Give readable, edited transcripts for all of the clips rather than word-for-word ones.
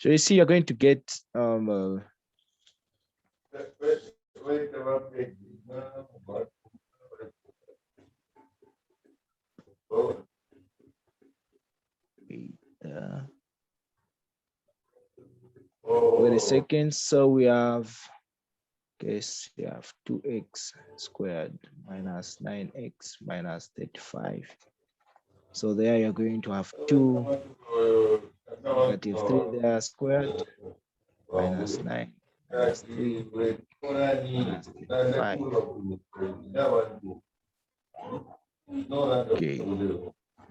So you see, you're going to get wait a second. So we have, guess you have 2x squared minus 9x minus 35. So there you're going to have 2 negative 3 there squared minus 9 minus 3 minus 35. Okay.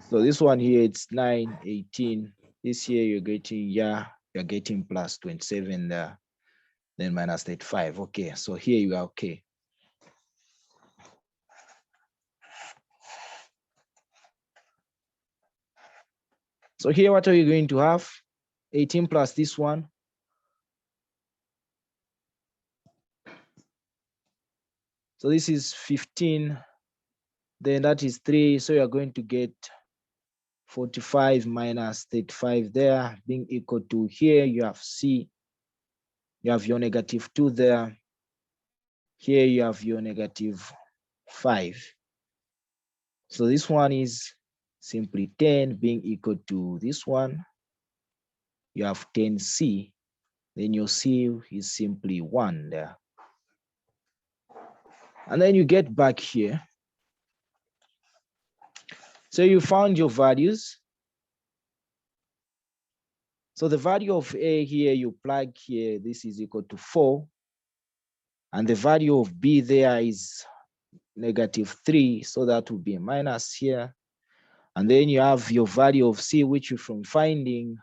So this one here, it's 9, 18. This here you're getting, yeah, you're getting plus 27 there. Then minus 35. Okay, so here you are okay. So here, what are you going to have? 18 plus this one. So this is 15. Then that is 3. So you're going to get 45 minus 35 there, being equal to, here you have C. You have your negative 2 there. Here you have your negative 5. So this one is simply 10 being equal to this one. You have 10C. Then your C is simply 1 there. And then you get back here. So you found your values. So the value of A here, you plug here, this is equal to 4. And the value of B there is negative 3. So that will be a minus here. And then you have your value of C, which you're from finding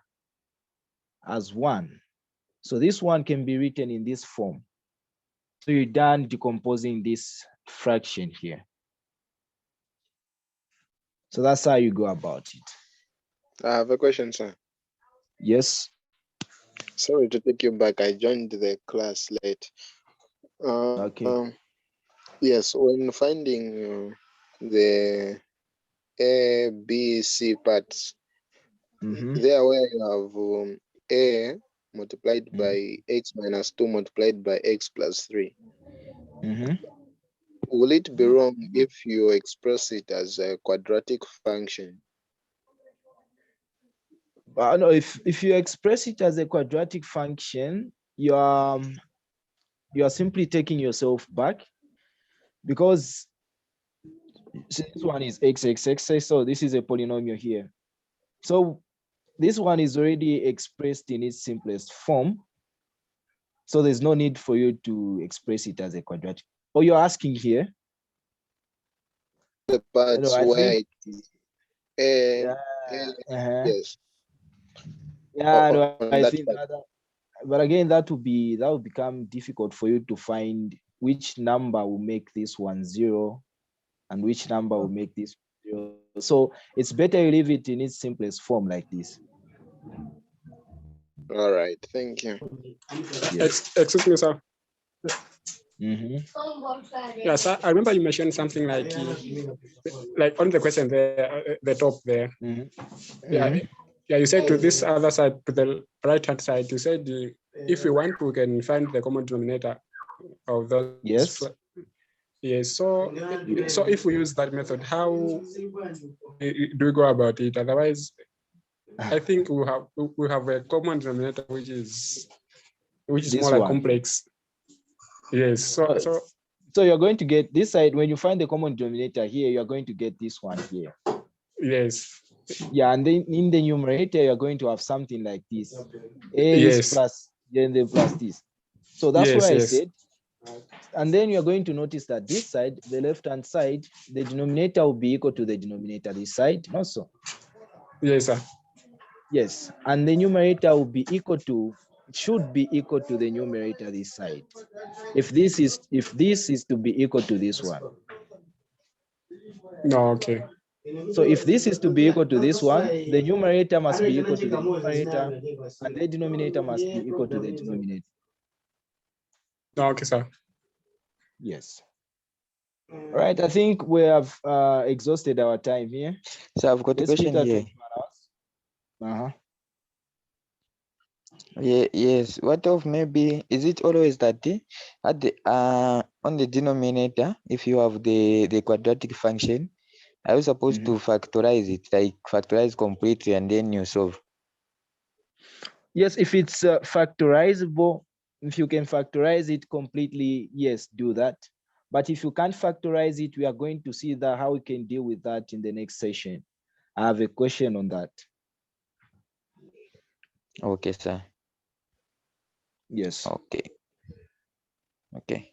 as 1. So this one can be written in this form. So you're done decomposing this fraction here. So that's how you go about it. I have a question, sir. Yes. Sorry to take you back. I joined the class late. Okay. Yes, when finding the A, B, C parts, there where you have A multiplied by x minus 2 multiplied by x plus 3. Will it be wrong if you express it as a quadratic function? No, if you express it as a quadratic function, you are simply taking yourself back, because this one is x, so this is a polynomial here. So this one is already expressed in its simplest form. So there's no need for you to express it as a quadratic. Oh, you're asking here? The parts where it is A, yes. Yeah, no, I think that, but again, that will become difficult for you to find which number will make this one 0 and which number will make this 0. So it's better you leave it in its simplest form like this. All right, thank you. Yes. Excuse me, sir. Yes, I remember you mentioned something like on the question there, the top there. Yeah, you said to this other side, to the right-hand side, you said if we want, we can find the common denominator of those. Yes. Yes. So if we use that method, how do we go about it? Otherwise, I think we have a common denominator which is more like complex. Yes. So you're going to get this side. When you find the common denominator here, you're going to get this one here. Yes. Yeah, and then in the numerator, you're going to have something like this. A is plus, then the plus this. So that's what I said. And then you're going to notice that this side, the left-hand side, the denominator will be equal to the denominator this side, also. Yes, sir. Yes, and the numerator will be equal to, should be equal to the numerator this side. If this is to be equal to this one. No, okay. So if this is to be equal to this one, the numerator must be equal to the numerator, and the denominator must be equal to the denominator. Okay, sir. Yes. All right, I think we have exhausted our time here. So I've got a question here. Yeah, yes. What of maybe is it always that at the on the denominator, if you have the quadratic function, are you supposed to factorize it, like factorize completely and then you solve? Yes, if it's factorizable, if you can factorize it completely, yes, do that. But if you can't factorize it, we are going to see that how we can deal with that in the next session. I have a question on that. Okay, sir. Yes. Okay. Okay.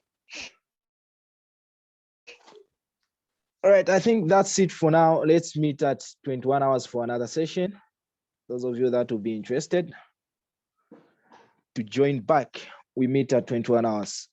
All right, I think that's it for now. Let's meet at 21 hours for another session. Those of you that will be interested to join back, we meet at 21 hours.